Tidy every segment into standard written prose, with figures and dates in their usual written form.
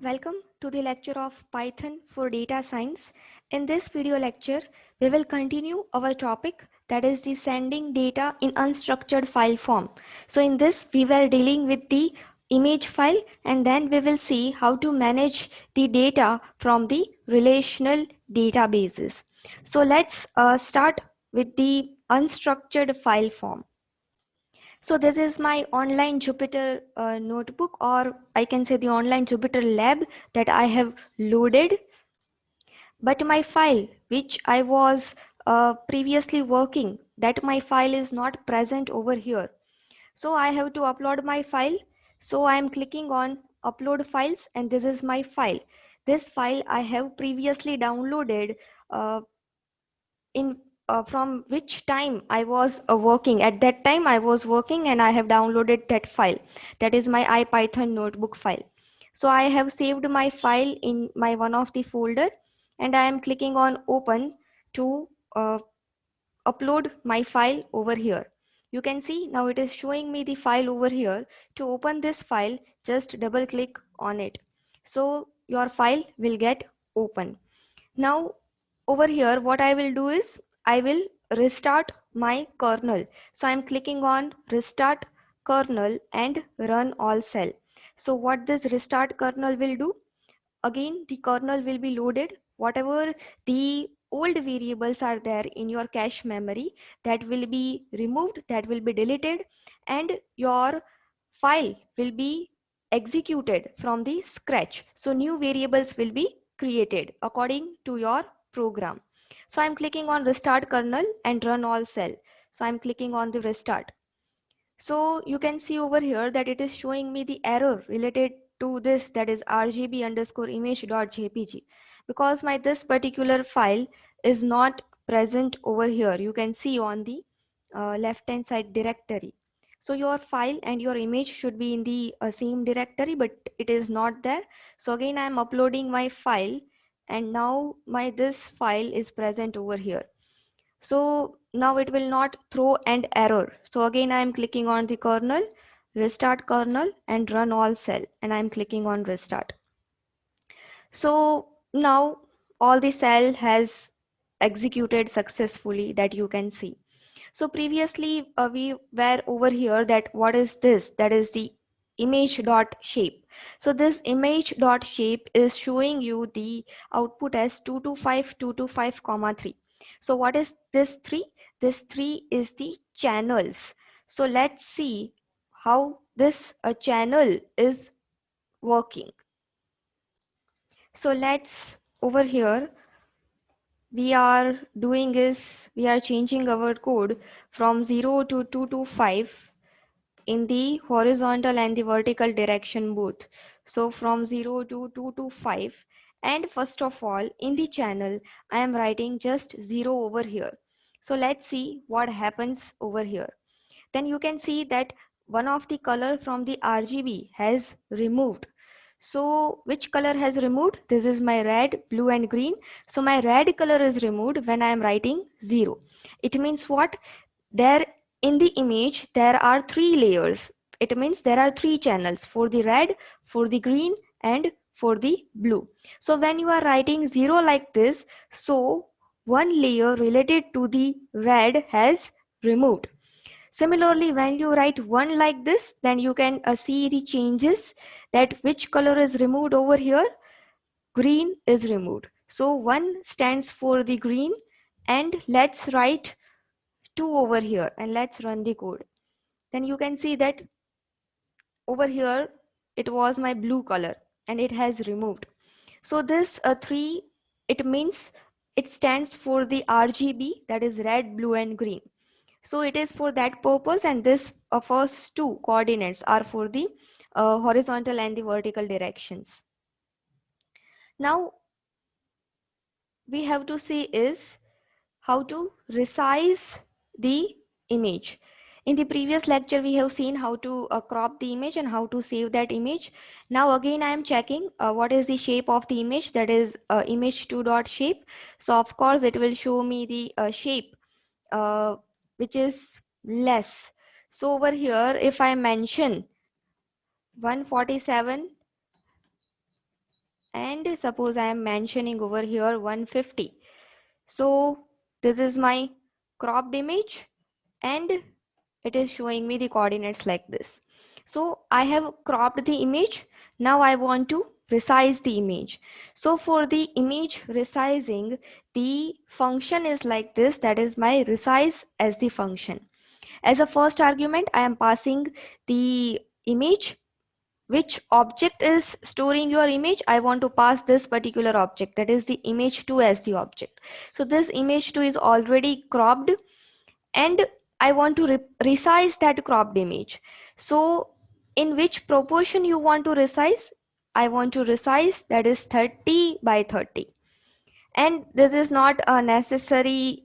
Welcome to the lecture of Python for Data Science. In this video lecture, we will continue our topic, that is the sending data in unstructured file form. So in this, we were dealing with the image file, and then we will see how to manage the data from the relational databases. So let's start with the unstructured file form. So this is my online Jupyter notebook, or I can say the online Jupyter lab that I have loaded. But my file, which I was previously working, that my file is not present over here. So I have to upload my file. So I am clicking on upload files, and this is my file. This file I have previously downloaded uh, in from which time I was working. At that time I was working and I have downloaded that file. That is my IPython notebook file. So I have saved my file in my one of the folder, and I am clicking on open to upload my file over here. You can see now it is showing me the file over here. To open this file, just double click on it. So your file will get open. Now over here what I will do is I will restart my kernel. So I'm clicking on restart kernel and run all cell. So what this restart kernel will do, again the kernel will be loaded. Whatever the old variables are there in your cache memory, that will be removed, that will be deleted, and your file will be executed from the scratch. So new variables will be created according to your program. So I'm clicking on restart kernel and run all cell. So I'm clicking on the restart. So you can see over here that it is showing me the error related to this, that is rgb underscore image.jpg, because my this particular file is not present over here. You can see on the left hand side directory. So your file and your image should be in the same directory, but it is not there. So again I am uploading my file, and now my this file is present over here. So now it will not throw an error. So again I am clicking on the kernel, restart kernel and run all cell, and I am clicking on restart. So now all the cell has executed successfully, that you can see. So previously we were over here, that what is this, that is the image dot shape. So this image dot shape is showing you the output as 225 comma 3. So what is this 3? This 3 is the channels. So let's see how this channel is working. So let's over here we are doing is we are changing our code from 0 to 225 in the horizontal and the vertical direction both. So from 0 to 225, and first of all in the channel I am writing just 0 over here. So let's see what happens over here. Then you can see that one of the color from the RGB has removed. So which color has removed? This is my red, blue and green. So my red color is removed when I am writing 0. It means what? There in the image there are 3 layers. It means there are 3 channels, for the red, for the green and for the blue. So when you are writing 0 like this, so one layer related to the red has removed. Similarly, when you write 1 like this, then you can see the changes, that which color is removed over here. Green is removed. So 1 stands for the green, and let's write 2 over here and let's run the code. Then you can see that over here it was my blue color and it has removed. So this 3, it means it stands for the RGB, that is red, blue and green. So it is for that purpose, and this first 2 coordinates are for the horizontal and the vertical directions. Now we have to see is how to resize the image. In the previous lecture we have seen how to crop the image and how to save that image. Now again I am checking what is the shape of the image, that is image2.shape. So of course it will show me the shape which is less. So over here if I mention 147 and suppose I am mentioning over here 150. So this is my cropped image and it is showing me the coordinates like this. So I have cropped the image. Now I want to resize the image. So for the image resizing, the function is like this, that is my resize as the function. As a first argument, I am passing the image. Which object is storing your image? I want to pass this particular object, that is the image2 as the object. So this image2 is already cropped and I want to resize that cropped image. So in which proportion you want to resize? I want to resize, that is 30 by 30. And this is not a necessary.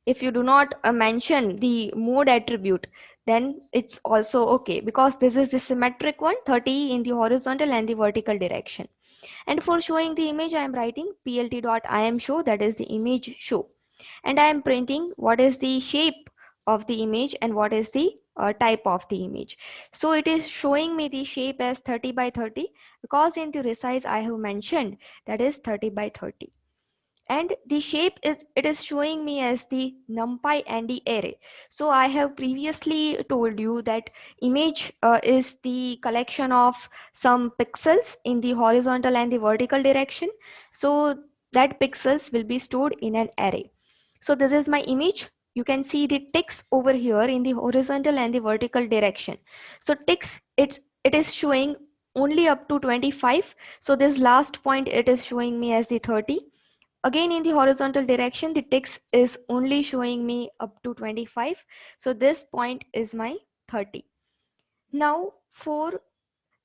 If you do not mention the mode attribute, then it's also okay, because this is the symmetric one, 30 in the horizontal and the vertical direction. And for showing the image, I am writing plt.imshow, that is the image show, and I am printing what is the shape of the image and what is the type of the image. So it is showing me the shape as 30 by 30, because in the resize I have mentioned that is 30 by 30. And the shape is, it is showing me as the numpy ND array. So I have previously told you that image is the collection of some pixels in the horizontal and the vertical direction. So that pixels will be stored in an array. So this is my image. You can see the ticks over here in the horizontal and the vertical direction. So ticks, it is showing only up to 25. So this last point, it is showing me as the 30. Again, in the horizontal direction, the text is only showing me up to 25. So this point is my 30. Now for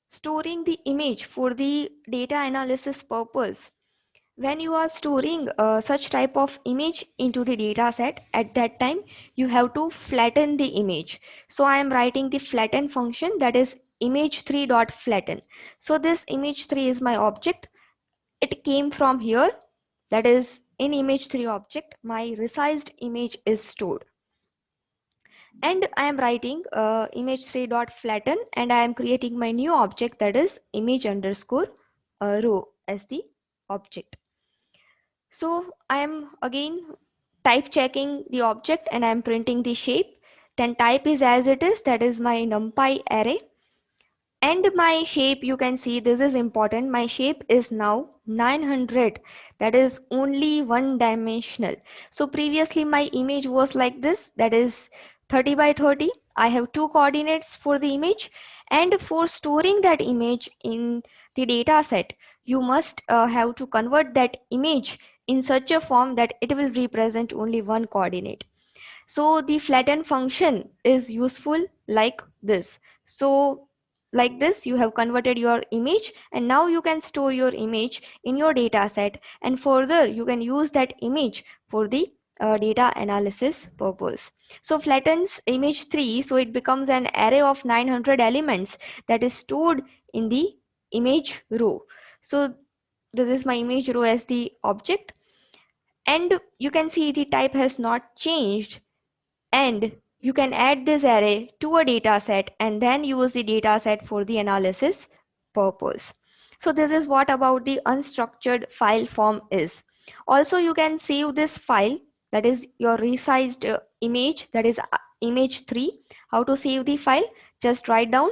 storing the image for the data analysis purpose, when you are storing such type of image into the data set, at that time you have to flatten the image. So I am writing the flatten function, that is image3.flatten. So this image3 is my object. It came from here, that is in image3 object my resized image is stored. And I am writing image3.flatten, and I am creating my new object, that is image underscore row as the object. So I am again type checking the object and I am printing the shape. Then type is as it is, that is my numpy array. And my shape, you can see this is important, my shape is now 900, that is only one dimensional. So previously my image was like this, that is 30 by 30. I have two coordinates for the image, and for storing that image in the data set, you must have to convert that image in such a form that it will represent only one coordinate. So the flatten function is useful like this. So like this, you have converted your image, and now you can store your image in your data set, and further you can use that image for the data analysis purpose. So flattens image3, so it becomes an array of 900 elements that is stored in the image row. So this is my image row as the object, and you can see the type has not changed, and you can add this array to a data set and then use the data set for the analysis purpose. So this is what about the unstructured file form is. Also you can save this file, that is your resized image, that is image3. How to save the file? Just write down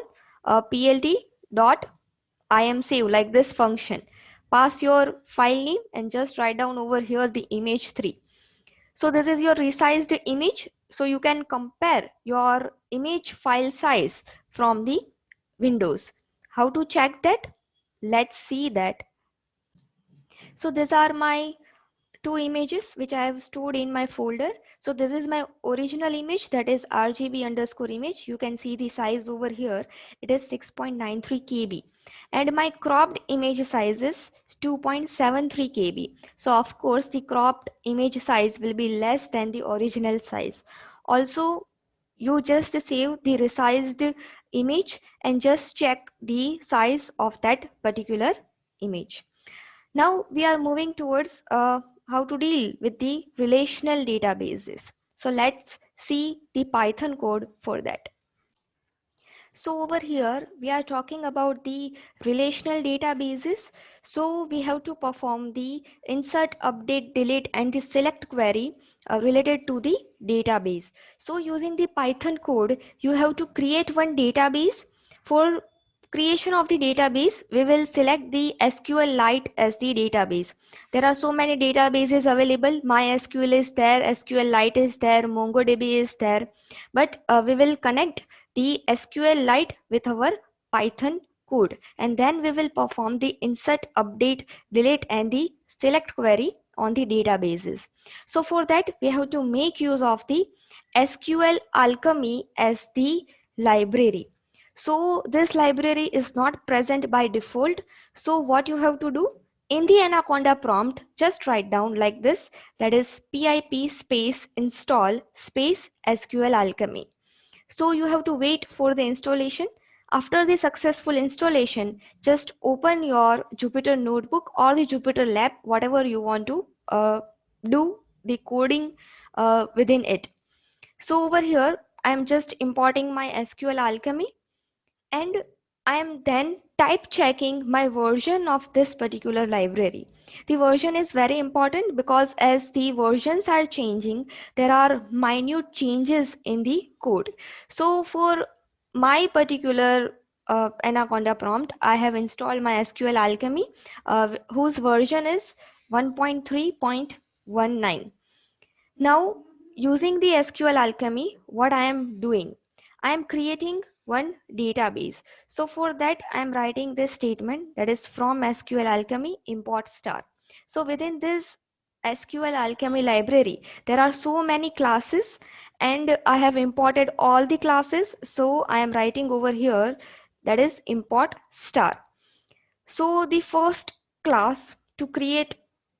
plt dot imsave, like this function. Pass your file name and just write down over here the image3. So this is your resized image. So you can compare your image file size from the windows. How to check that? Let's see that. So these are my two images which I have stored in my folder. So this is my original image, that is RGB underscore image. You can see the size over here. It is 6.93 KB. And my cropped image size is 2.73 KB. So of course the cropped image size will be less than the original size. Also, you just save the resized image and just check the size of that particular image. Now we are moving towards how to deal with the relational databases. So let's see the Python code for that. So over here, we are talking about the relational databases. So we have to perform the insert, update, delete, and the select query related to the database. So using the Python code, you have to create one database. For creation of the database, we will select the SQLite as the database. There are so many databases available. MySQL is there, SQLite is there, MongoDB is there. But we will connect the SQLite with our Python code, and then we will perform the insert, update, delete, and the select query on the databases. So for that, we have to make use of the SQL Alchemy as the library. So this library is not present by default. So what you have to do, in the Anaconda prompt, just write down like this, that is pip space install space SQL Alchemy. So you have to wait for the installation. After the successful installation, just open your Jupyter Notebook or the Jupyter Lab, whatever you want to do the coding within it. So over here, I'm just importing my SQL Alchemy, and I am then type checking my version of this particular library. The version is very important because as the versions are changing, there are minute changes in the code. So for my particular Anaconda prompt, I have installed my SQL Alchemy, whose version is 1.3.19. Now, using the SQL Alchemy, what I am doing, I am creating one database. So for that, I am writing this statement, that is from SQL Alchemy import star. So within this SQL Alchemy library, there are so many classes, and I have imported all the classes. So I am writing over here, that is import star. So the first class to create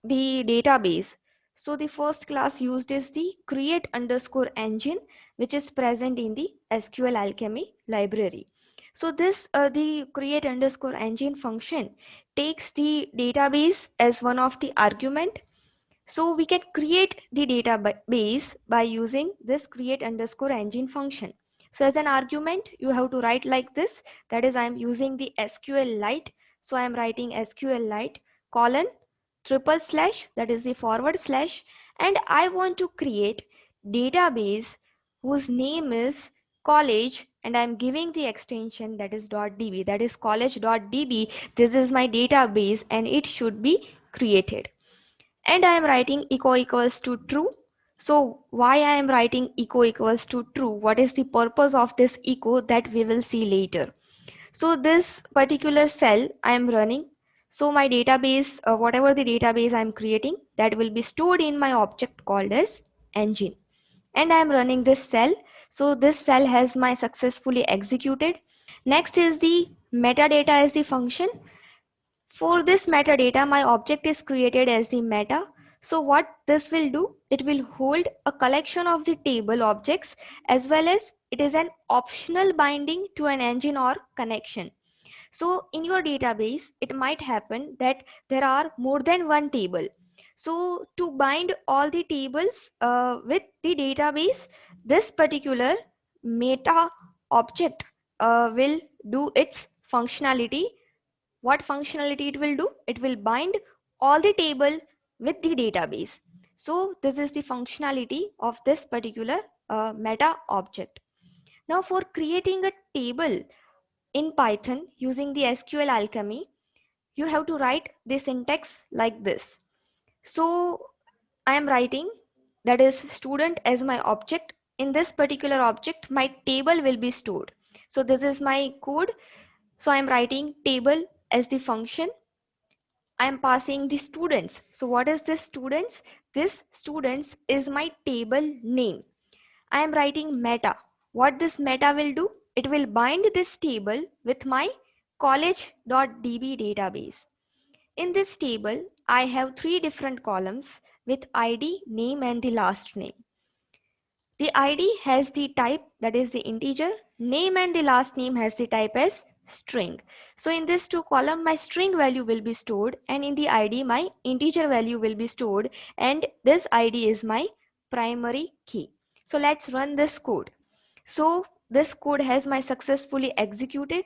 the database, so the first class used is the create underscore engine, which is present in the SQL Alchemy library. So this the create underscore engine function takes the database as one of the argument. So we can create the database by using this create underscore engine function. So as an argument, you have to write like this, that is I'm using the SQLite. So I'm writing SQLite colon triple slash, that is the forward slash, and I want to create database whose name is college, and I'm giving the extension that is .db, that is college.db. This is my database and it should be created, and I am writing echo equals to true. So why I am writing echo equals to true? What is the purpose of this echo, that we will see later. So this particular cell I am running. So my database, whatever the database I am creating, that will be stored in my object called as engine. And I am running this cell. So this cell has my successfully executed. Next is the metadata as the function. For this metadata, my object is created as the meta. So what this will do, it will hold a collection of the table objects, as well as it is an optional binding to an engine or connection. So in your database, it might happen that there are more than one table. So to bind all the tables with the database, this particular meta object will do its functionality. What functionality it will do? It will bind all the table with the database. So this is the functionality of this particular meta object. Now for creating a table in Python using the SQL Alchemy, you have to write the syntax like this. So I am writing, that is student as my object. In this particular object, my table will be stored. So this is my code. So I am writing table as the function. I am passing the students. So what is this students? This students is my table name. I am writing meta. What this meta will do? It will bind this table with my college.db database. In this table, I have three different columns with ID, name, and the last name. The ID has the type, that is the integer. Name and the last name has the type as string. So in this two column, my string value will be stored, and in the ID, my integer value will be stored, and this ID is my primary key. So let's run this code. So this code has my successfully executed.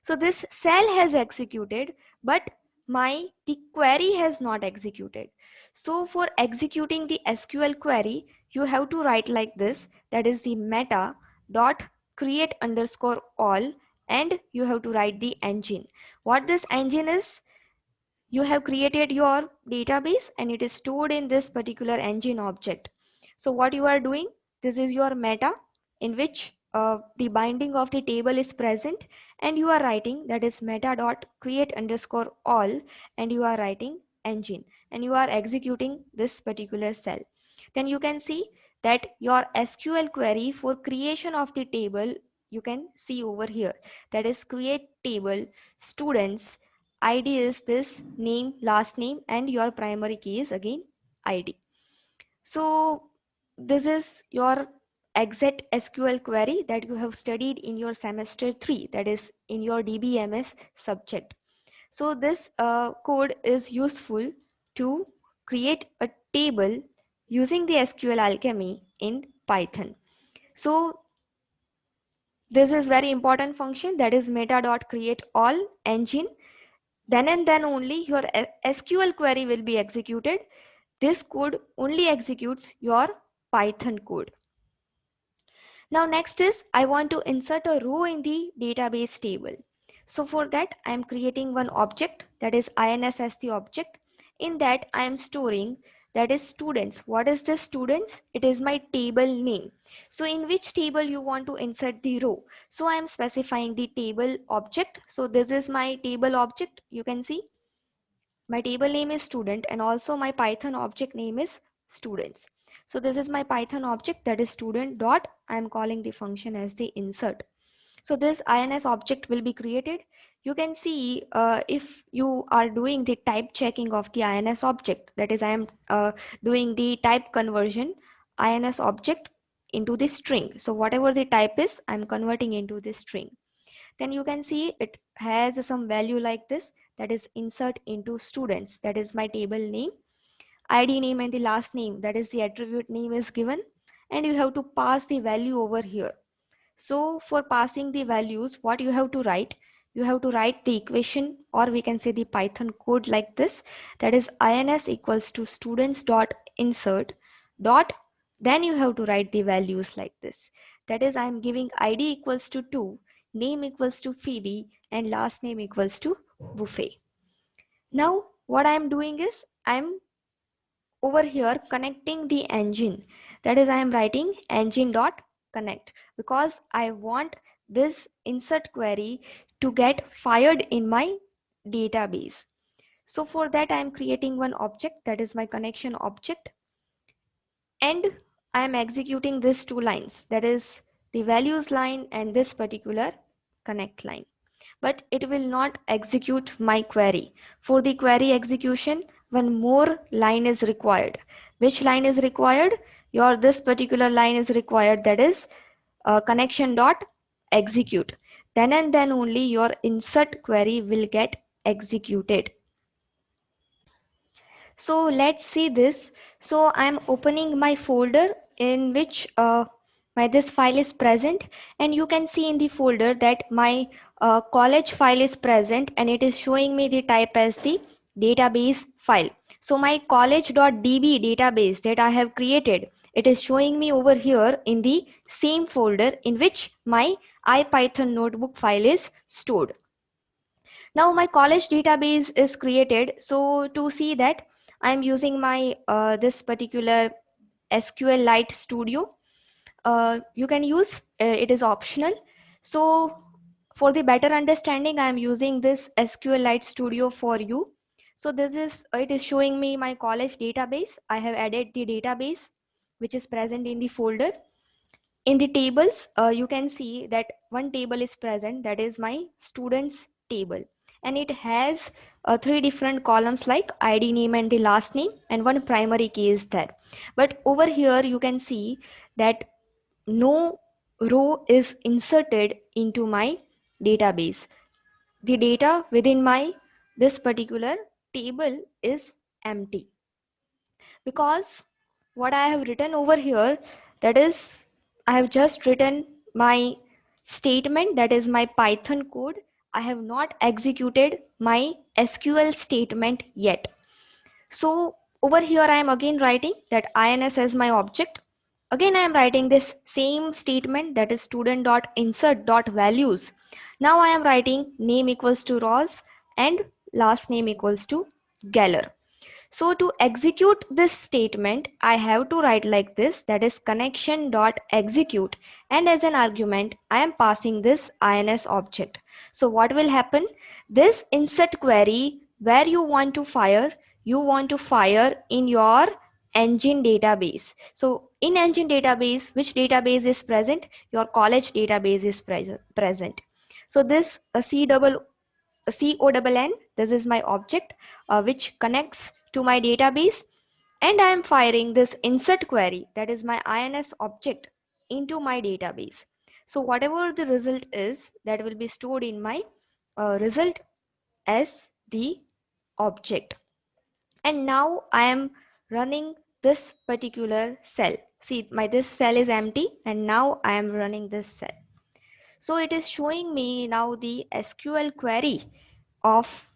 So this cell has executed, but the query has not executed. So for executing the SQL query, you have to write like this, that is the meta dot create underscore all, and you have to write the engine. What this engine is, you have created your database and it is stored in this particular engine object. So what you are doing, this is your meta in which the binding of the table is present, and you are writing that is meta dot create underscore all, and you are writing engine, and you are executing this particular cell. Then you can see that your SQL query for creation of the table, you can see over here, that is create table students, ID is this name, last name, and your primary key is again ID. So this is your exact SQL query that you have studied in your semester 3, that is in your DBMS subject. So this code is useful to create a table using the SQL alchemy in Python. So this is very important function, that is meta.createAll engine. Then and then only your SQL query will be executed. This code only executes your Python code. Now next is I want to insert a row in the database table. So for that I am creating one object, that is INS as the object. In that I am storing that is students. What is this students? It is my table name. So in which table you want to insert the row? So I am specifying the table object. So this is my table object. You can see my table name is student, and also my Python object name is students. So this is my Python object, that is student dot, I am calling the function as the insert. So this INS object will be created. You can see if you are doing the type checking of the INS object, that is I am doing the type conversion INS object into the string. So whatever the type is, I am converting into the string. Then you can see it has some value like this, that is insert into students, that is my table name, ID name, and the last name, that is the attribute name is given, and you have to pass the value over here. So for passing the values, what you have to write, you have to write the equation, or we can say the Python code like this, that is INS equals to students dot insert dot, then you have to write the values like this, that is I am giving ID equals to 2, name equals to Phoebe, and last name equals to Buffet. Now what I am doing is I am over here connecting the engine, that is I am writing engine dot connect, because I want this insert query to get fired in my database. So for that I am creating one object, that is my connection object, and I am executing these two lines, that is the values line and this particular connect line, but it will not execute my query. For the query execution, one more line is required. Which line is required? Your this particular line is required, that is connection dot execute. Then and then only your insert query will get executed. So let's see this. So I'm opening my folder in which my this file is present, and you can see in the folder that my college file is present, and it is showing me the type as the database file. So my college.db database that I have created, it is showing me over here in the same folder in which my IPython notebook file is stored. Now my college database is created. So to see that, I'm using my this particular SQLite Studio. You can use it is optional. So for the better understanding, I'm using this SQLite Studio for you. So this is it is showing me my college database. I have added the database which is present in the folder. In the tables, you can see that one table is present, that is my students table, and it has three different columns like ID, name, and the last name, and one primary key is there. But over here you can see that no row is inserted into my database. The data within my this particular table is empty, because what I have written over here, that is I have just written my statement, that is my Python code. I have not executed my SQL statement yet. So over here I am again writing that INS as my object. Again I am writing this same statement, that is student.insert.values. Now I am writing name equals to Ross and last name equals to Geller. So to execute this statement, I have to write like this, that is connection dot execute, and as an argument, I am passing this INS object. So what will happen? This insert query where you want to fire in your engine database. So in engine database, which database is present? Your college database is present. So this CONN, this is my object which connects to my database, and I am firing this insert query, that is my INS object, into my database. So whatever the result is, that will be stored in my result as the object. And now I am running this particular cell. See, this cell is empty, and now I am running this cell. So it is showing me now the SQL query of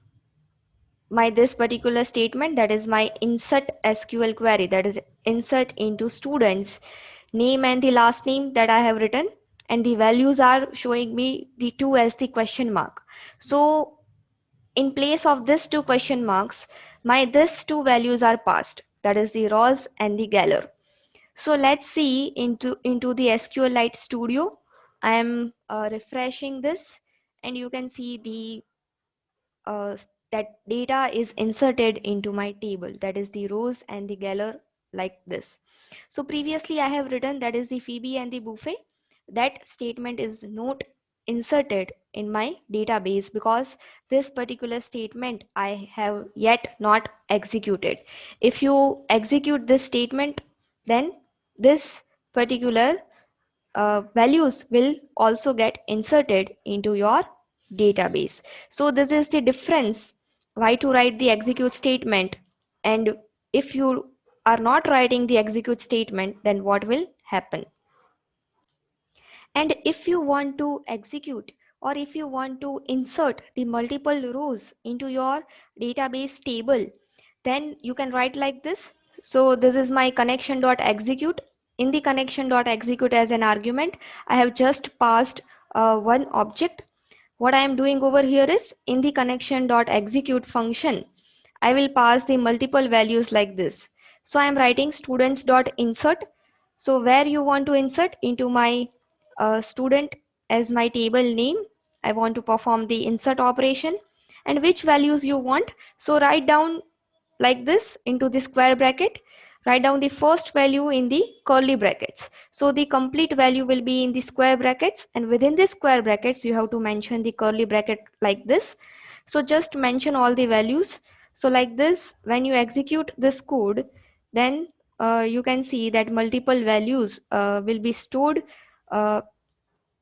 my this particular statement, that is my insert SQL query, that is insert into students name and the last name that I have written, and the values are showing me the 2 as the question mark. So in place of this 2 question marks, my this 2 values are passed, that is the Ross and the Geller. So let's see into the SQLite Studio. I am refreshing this, and you can see the that data is inserted into my table, that is the Ross and the Geller, like this. So previously I have written that is the Phoebe and the Buffet. That statement is not inserted in my database because this particular statement I have yet not executed. If you execute this statement, then this particular values will also get inserted into your database. So this is the difference why to write the execute statement, and if you are not writing the execute statement, then what will happen? And if you want to execute, or if you want to insert the multiple rows into your database table, then you can write like this. So this is my connection.execute. In the connection.execute as an argument, I have just passed one object. What I am doing over here is, in the connection.execute function, I will pass the multiple values like this. So I am writing students.insert. So where you want to insert into my student as my table name, I want to perform the insert operation, and which values you want. So write down like this into the square bracket, write down the first value in the curly brackets. So the complete value will be in the square brackets, and within the square brackets you have to mention the curly bracket like this. So just mention all the values. So like this, when you execute this code, then you can see that multiple values will be stored, uh,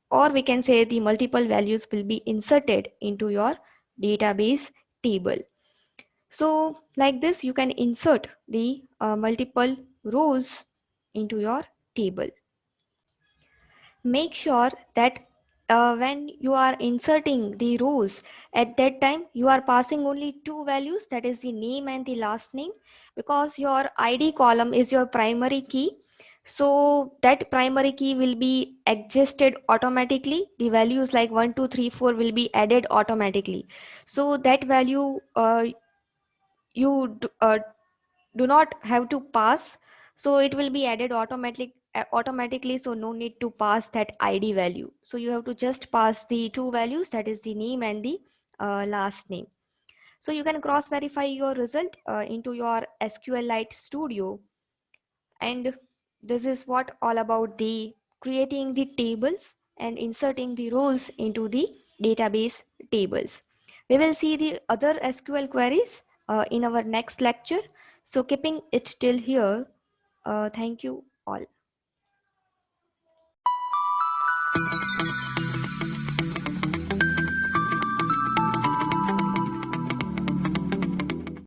or we can say the multiple values will be inserted into your database table. So like this, you can insert the multiple rows into your table. Make sure that when you are inserting the rows, at that time you are passing only 2 values, that is the name and the last name, because your ID column is your primary key. So that primary key will be adjusted automatically. The values like 1 2 3 4 will be added automatically. So that value you do not have to pass, so it will be added automatically, so no need to pass that ID value. So you have to just pass the 2 values, that is the name and the last name. So you can cross verify your result into your SQLite Studio, and this is what all about the creating the tables and inserting the rows into the database tables. We will see the other SQL queries in our next lecture. So keeping it till here, thank you all.